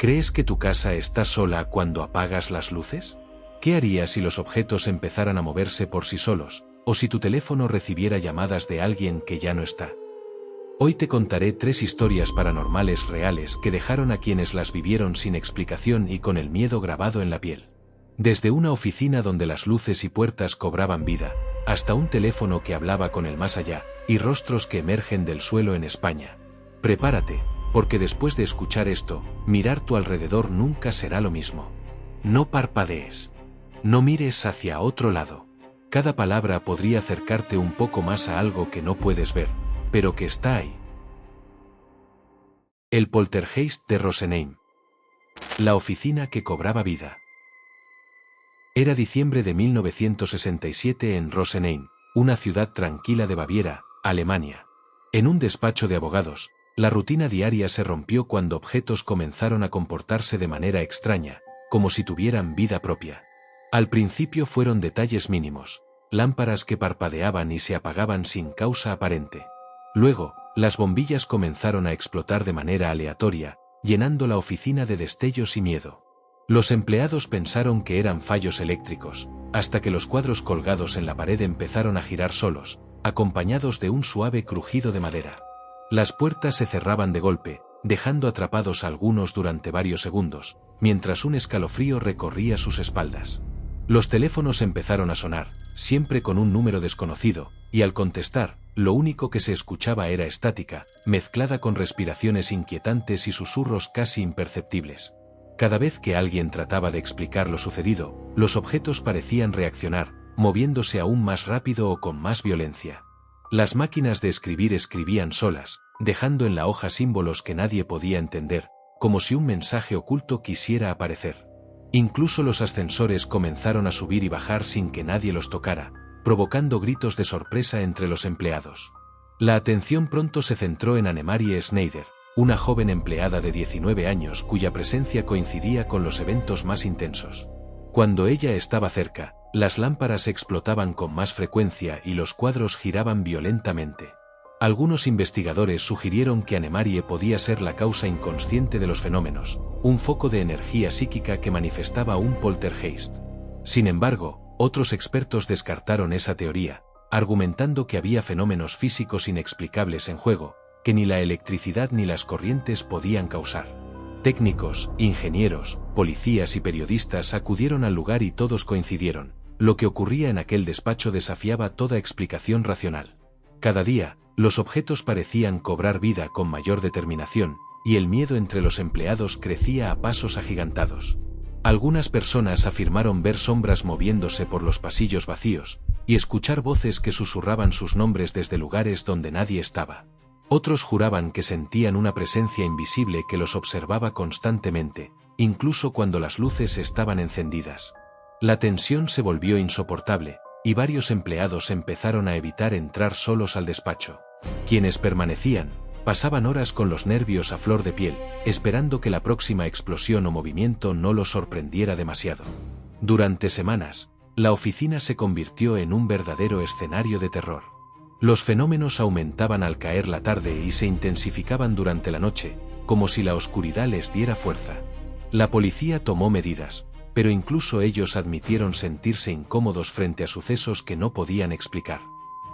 ¿Crees que tu casa está sola cuando apagas las luces? ¿Qué harías si los objetos empezaran a moverse por sí solos, o si tu teléfono recibiera llamadas de alguien que ya no está? Hoy te contaré 3 historias paranormales reales que dejaron a quienes las vivieron sin explicación y con el miedo grabado en la piel. Desde una oficina donde las luces y puertas cobraban vida, hasta un teléfono que hablaba con el más allá, y rostros que emergen del suelo en España. Prepárate, porque después de escuchar esto, mirar tu alrededor nunca será lo mismo. No parpadees. No mires hacia otro lado. Cada palabra podría acercarte un poco más a algo que no puedes ver, pero que está ahí. El poltergeist de Rosenheim. La oficina que cobraba vida. Era diciembre de 1967 en Rosenheim, una ciudad tranquila de Baviera, Alemania. En un despacho de abogados, la rutina diaria se rompió cuando objetos comenzaron a comportarse de manera extraña, como si tuvieran vida propia. Al principio fueron detalles mínimos, lámparas que parpadeaban y se apagaban sin causa aparente. Luego, las bombillas comenzaron a explotar de manera aleatoria, llenando la oficina de destellos y miedo. Los empleados pensaron que eran fallos eléctricos, hasta que los cuadros colgados en la pared empezaron a girar solos, acompañados de un suave crujido de madera. Las puertas se cerraban de golpe, dejando atrapados a algunos durante varios segundos, mientras un escalofrío recorría sus espaldas. Los teléfonos empezaron a sonar, siempre con un número desconocido, y al contestar, lo único que se escuchaba era estática, mezclada con respiraciones inquietantes y susurros casi imperceptibles. Cada vez que alguien trataba de explicar lo sucedido, los objetos parecían reaccionar, moviéndose aún más rápido o con más violencia. Las máquinas de escribir escribían solas, dejando en la hoja símbolos que nadie podía entender, como si un mensaje oculto quisiera aparecer. Incluso los ascensores comenzaron a subir y bajar sin que nadie los tocara, provocando gritos de sorpresa entre los empleados. La atención pronto se centró en Annemarie Schneider, una joven empleada de 19 años cuya presencia coincidía con los eventos más intensos. Cuando ella estaba cerca, las lámparas explotaban con más frecuencia y los cuadros giraban violentamente. Algunos investigadores sugirieron que Annemarie podía ser la causa inconsciente de los fenómenos, un foco de energía psíquica que manifestaba un poltergeist. Sin embargo, otros expertos descartaron esa teoría, argumentando que había fenómenos físicos inexplicables en juego, que ni la electricidad ni las corrientes podían causar. Técnicos, ingenieros, policías y periodistas acudieron al lugar y todos coincidieron. Lo que ocurría en aquel despacho desafiaba toda explicación racional. Cada día, los objetos parecían cobrar vida con mayor determinación, y el miedo entre los empleados crecía a pasos agigantados. Algunas personas afirmaron ver sombras moviéndose por los pasillos vacíos, y escuchar voces que susurraban sus nombres desde lugares donde nadie estaba. Otros juraban que sentían una presencia invisible que los observaba constantemente, incluso cuando las luces estaban encendidas. La tensión se volvió insoportable, y varios empleados empezaron a evitar entrar solos al despacho. Quienes permanecían, pasaban horas con los nervios a flor de piel, esperando que la próxima explosión o movimiento no los sorprendiera demasiado. Durante semanas, la oficina se convirtió en un verdadero escenario de terror. Los fenómenos aumentaban al caer la tarde y se intensificaban durante la noche, como si la oscuridad les diera fuerza. La policía tomó medidas, pero incluso ellos admitieron sentirse incómodos frente a sucesos que no podían explicar.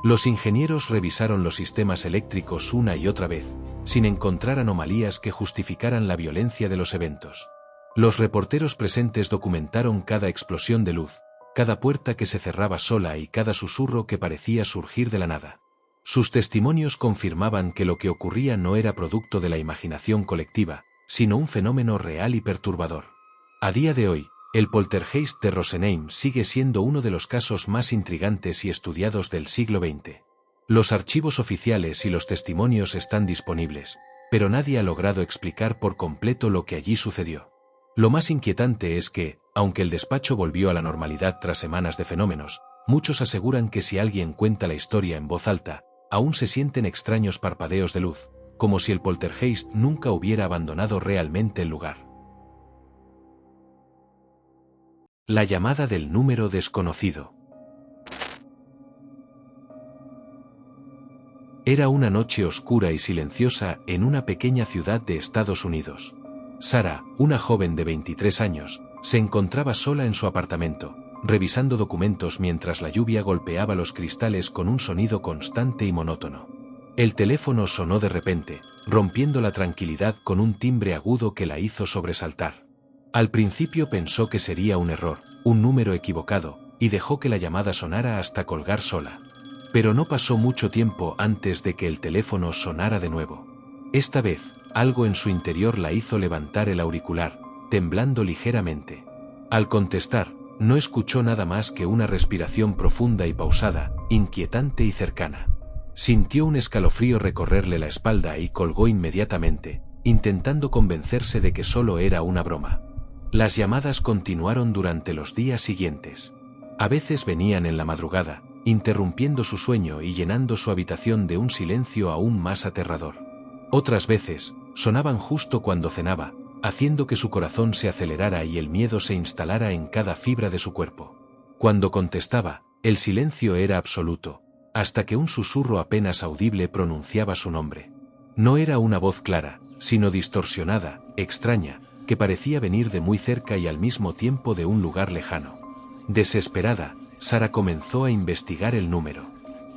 Los ingenieros revisaron los sistemas eléctricos una y otra vez, sin encontrar anomalías que justificaran la violencia de los eventos. Los reporteros presentes documentaron cada explosión de luz, cada puerta que se cerraba sola y cada susurro que parecía surgir de la nada. Sus testimonios confirmaban que lo que ocurría no era producto de la imaginación colectiva, sino un fenómeno real y perturbador. A día de hoy, el poltergeist de Rosenheim sigue siendo uno de los casos más intrigantes y estudiados del siglo XX. Los archivos oficiales y los testimonios están disponibles, pero nadie ha logrado explicar por completo lo que allí sucedió. Lo más inquietante es que, aunque el despacho volvió a la normalidad tras semanas de fenómenos, muchos aseguran que si alguien cuenta la historia en voz alta, aún se sienten extraños parpadeos de luz, como si el poltergeist nunca hubiera abandonado realmente el lugar. La llamada del número desconocido. Era una noche oscura y silenciosa en una pequeña ciudad de Estados Unidos. Sara, una joven de 23 años, se encontraba sola en su apartamento, revisando documentos mientras la lluvia golpeaba los cristales con un sonido constante y monótono. El teléfono sonó de repente, rompiendo la tranquilidad con un timbre agudo que la hizo sobresaltar. Al principio pensó que sería un error, un número equivocado, y dejó que la llamada sonara hasta colgar sola. Pero no pasó mucho tiempo antes de que el teléfono sonara de nuevo. Esta vez, algo en su interior la hizo levantar el auricular, temblando ligeramente. Al contestar, no escuchó nada más que una respiración profunda y pausada, inquietante y cercana. Sintió un escalofrío recorrerle la espalda y colgó inmediatamente, intentando convencerse de que solo era una broma. Las llamadas continuaron durante los días siguientes. A veces venían en la madrugada, interrumpiendo su sueño y llenando su habitación de un silencio aún más aterrador. Otras veces, sonaban justo cuando cenaba, haciendo que su corazón se acelerara y el miedo se instalara en cada fibra de su cuerpo. Cuando contestaba, el silencio era absoluto, hasta que un susurro apenas audible pronunciaba su nombre. No era una voz clara, sino distorsionada, extraña, que parecía venir de muy cerca y al mismo tiempo de un lugar lejano. Desesperada, Sara comenzó a investigar el número.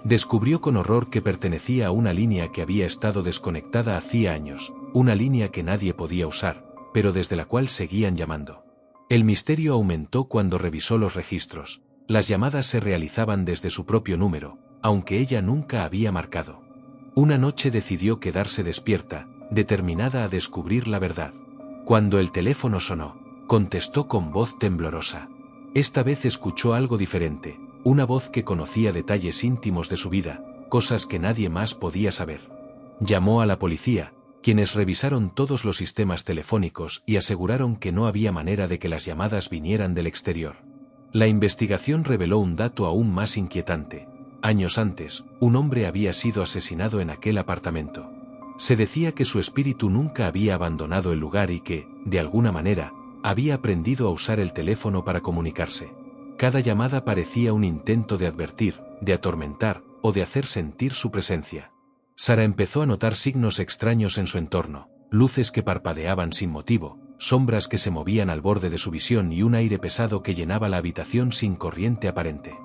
Descubrió con horror que pertenecía a una línea que había estado desconectada hacía años, una línea que nadie podía usar, pero desde la cual seguían llamando. El misterio aumentó cuando revisó los registros. Las llamadas se realizaban desde su propio número, aunque ella nunca había marcado. Una noche decidió quedarse despierta, determinada a descubrir la verdad. Cuando el teléfono sonó, contestó con voz temblorosa. Esta vez escuchó algo diferente, una voz que conocía detalles íntimos de su vida, cosas que nadie más podía saber. Llamó a la policía, quienes revisaron todos los sistemas telefónicos y aseguraron que no había manera de que las llamadas vinieran del exterior. La investigación reveló un dato aún más inquietante. Años antes, un hombre había sido asesinado en aquel apartamento. Se decía que su espíritu nunca había abandonado el lugar y que, de alguna manera, había aprendido a usar el teléfono para comunicarse. Cada llamada parecía un intento de advertir, de atormentar o de hacer sentir su presencia. Sara empezó a notar signos extraños en su entorno, luces que parpadeaban sin motivo, sombras que se movían al borde de su visión y un aire pesado que llenaba la habitación sin corriente aparente.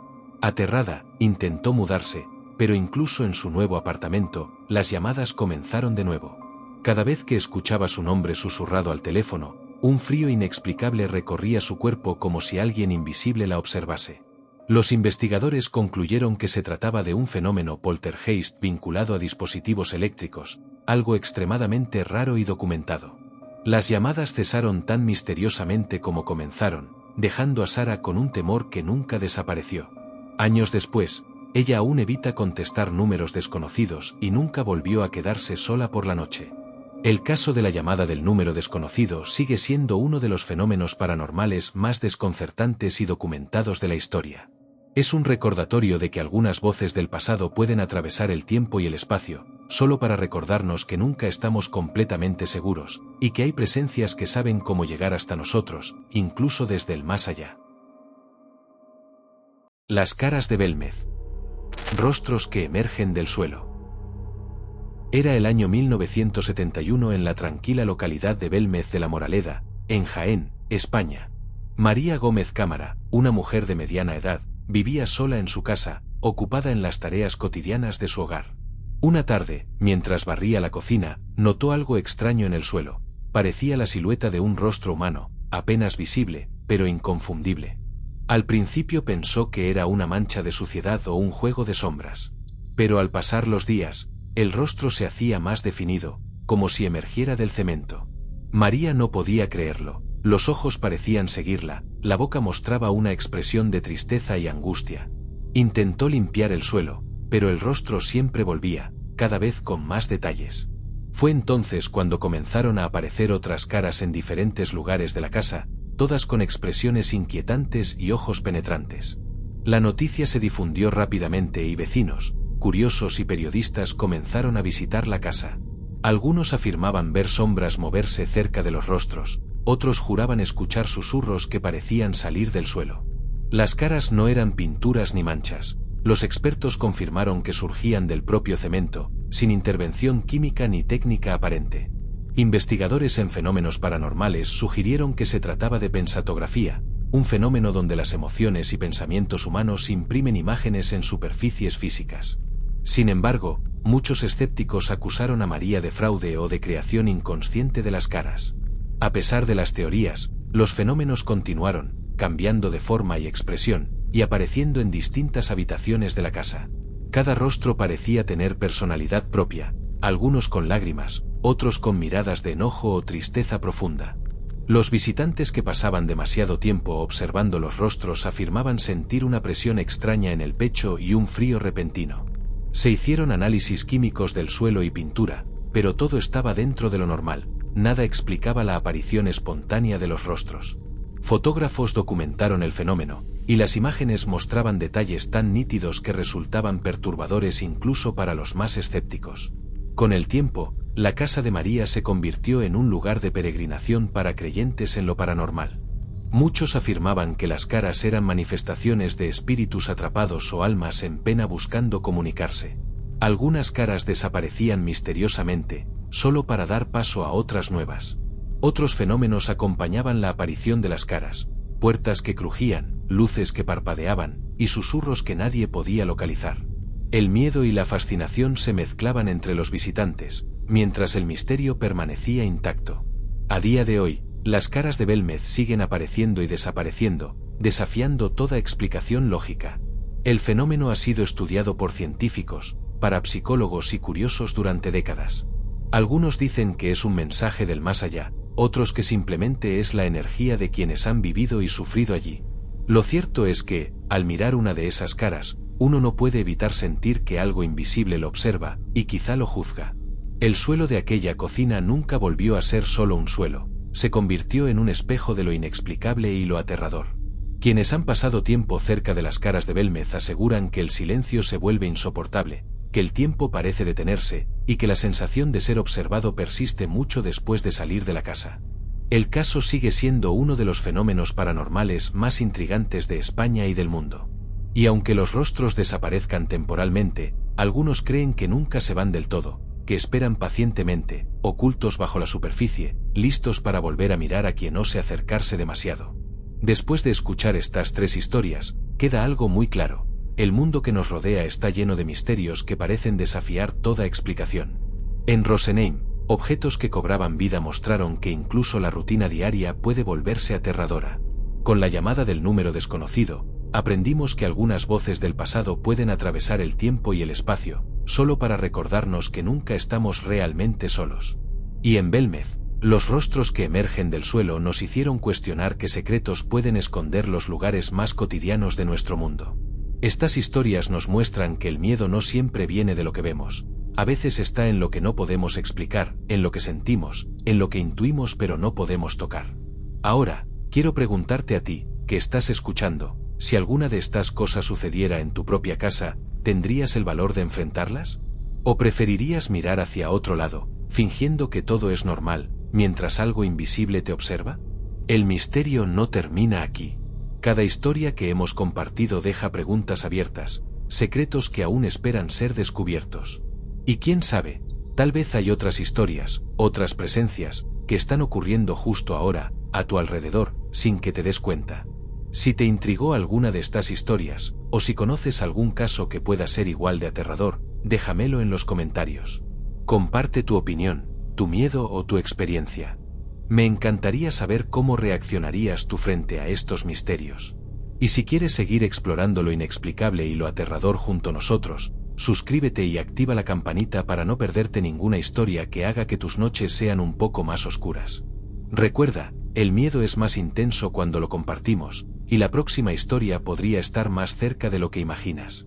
Aterrada, intentó mudarse, pero incluso en su nuevo apartamento, las llamadas comenzaron de nuevo. Cada vez que escuchaba su nombre susurrado al teléfono, un frío inexplicable recorría su cuerpo como si alguien invisible la observase. Los investigadores concluyeron que se trataba de un fenómeno poltergeist vinculado a dispositivos eléctricos, algo extremadamente raro y documentado. Las llamadas cesaron tan misteriosamente como comenzaron, dejando a Sara con un temor que nunca desapareció. Años después, ella aún evita contestar números desconocidos y nunca volvió a quedarse sola por la noche. El caso de la llamada del número desconocido sigue siendo uno de los fenómenos paranormales más desconcertantes y documentados de la historia. Es un recordatorio de que algunas voces del pasado pueden atravesar el tiempo y el espacio, solo para recordarnos que nunca estamos completamente seguros, y que hay presencias que saben cómo llegar hasta nosotros, incluso desde el más allá. Las caras de Belmez. Rostros que emergen del suelo. Era el año 1971 en la tranquila localidad de Belmez de la Moraleda, en Jaén, España. María Gómez Cámara, una mujer de mediana edad, vivía sola en su casa, ocupada en las tareas cotidianas de su hogar. Una tarde, mientras barría la cocina, notó algo extraño en el suelo. Parecía la silueta de un rostro humano, apenas visible, pero inconfundible. Al principio pensó que era una mancha de suciedad o un juego de sombras. Pero al pasar los días, el rostro se hacía más definido, como si emergiera del cemento. María no podía creerlo, los ojos parecían seguirla, la boca mostraba una expresión de tristeza y angustia. Intentó limpiar el suelo, pero el rostro siempre volvía, cada vez con más detalles. Fue entonces cuando comenzaron a aparecer otras caras en diferentes lugares de la casa, todas con expresiones inquietantes y ojos penetrantes. La noticia se difundió rápidamente y vecinos, curiosos y periodistas comenzaron a visitar la casa. Algunos afirmaban ver sombras moverse cerca de los rostros, otros juraban escuchar susurros que parecían salir del suelo. Las caras no eran pinturas ni manchas. Los expertos confirmaron que surgían del propio cemento, sin intervención química ni técnica aparente. Investigadores en fenómenos paranormales sugirieron que se trataba de pensatografía, un fenómeno donde las emociones y pensamientos humanos imprimen imágenes en superficies físicas. Sin embargo, muchos escépticos acusaron a María de fraude o de creación inconsciente de las caras. A pesar de las teorías, los fenómenos continuaron, cambiando de forma y expresión, y apareciendo en distintas habitaciones de la casa. Cada rostro parecía tener personalidad propia, algunos con lágrimas, otros con miradas de enojo o tristeza profunda. Los visitantes que pasaban demasiado tiempo observando los rostros afirmaban sentir una presión extraña en el pecho y un frío repentino. Se hicieron análisis químicos del suelo y pintura, pero todo estaba dentro de lo normal, nada explicaba la aparición espontánea de los rostros. Fotógrafos documentaron el fenómeno, y las imágenes mostraban detalles tan nítidos que resultaban perturbadores incluso para los más escépticos. Con el tiempo, la casa de María se convirtió en un lugar de peregrinación para creyentes en lo paranormal. Muchos afirmaban que las caras eran manifestaciones de espíritus atrapados o almas en pena buscando comunicarse. Algunas caras desaparecían misteriosamente, solo para dar paso a otras nuevas. Otros fenómenos acompañaban la aparición de las caras: puertas que crujían, luces que parpadeaban, y susurros que nadie podía localizar. El miedo y la fascinación se mezclaban entre los visitantes, mientras el misterio permanecía intacto. A día de hoy, las caras de Belmez siguen apareciendo y desapareciendo, desafiando toda explicación lógica. El fenómeno ha sido estudiado por científicos, parapsicólogos y curiosos durante décadas. Algunos dicen que es un mensaje del más allá, otros que simplemente es la energía de quienes han vivido y sufrido allí. Lo cierto es que, al mirar una de esas caras, uno no puede evitar sentir que algo invisible lo observa, y quizá lo juzga. El suelo de aquella cocina nunca volvió a ser solo un suelo, se convirtió en un espejo de lo inexplicable y lo aterrador. Quienes han pasado tiempo cerca de las caras de Belmez aseguran que el silencio se vuelve insoportable, que el tiempo parece detenerse, y que la sensación de ser observado persiste mucho después de salir de la casa. El caso sigue siendo uno de los fenómenos paranormales más intrigantes de España y del mundo. Y aunque los rostros desaparezcan temporalmente, algunos creen que nunca se van del todo, que esperan pacientemente, ocultos bajo la superficie, listos para volver a mirar a quien ose acercarse demasiado. Después de escuchar estas tres historias, queda algo muy claro: el mundo que nos rodea está lleno de misterios que parecen desafiar toda explicación. En Rosenheim, objetos que cobraban vida mostraron que incluso la rutina diaria puede volverse aterradora. Con la llamada del número desconocido, aprendimos que algunas voces del pasado pueden atravesar el tiempo y el espacio, solo para recordarnos que nunca estamos realmente solos. Y en Belmez, los rostros que emergen del suelo nos hicieron cuestionar qué secretos pueden esconder los lugares más cotidianos de nuestro mundo. Estas historias nos muestran que el miedo no siempre viene de lo que vemos, a veces está en lo que no podemos explicar, en lo que sentimos, en lo que intuimos pero no podemos tocar. Ahora, quiero preguntarte a ti, que estás escuchando, si alguna de estas cosas sucediera en tu propia casa, ¿tendrías el valor de enfrentarlas? ¿O preferirías mirar hacia otro lado, fingiendo que todo es normal, mientras algo invisible te observa? El misterio no termina aquí. Cada historia que hemos compartido deja preguntas abiertas, secretos que aún esperan ser descubiertos. Y quién sabe, tal vez hay otras historias, otras presencias, que están ocurriendo justo ahora, a tu alrededor, sin que te des cuenta. Si te intrigó alguna de estas historias, o si conoces algún caso que pueda ser igual de aterrador, déjamelo en los comentarios. Comparte tu opinión, tu miedo o tu experiencia. Me encantaría saber cómo reaccionarías tú frente a estos misterios. Y si quieres seguir explorando lo inexplicable y lo aterrador junto a nosotros, suscríbete y activa la campanita para no perderte ninguna historia que haga que tus noches sean un poco más oscuras. Recuerda, el miedo es más intenso cuando lo compartimos, y la próxima historia podría estar más cerca de lo que imaginas.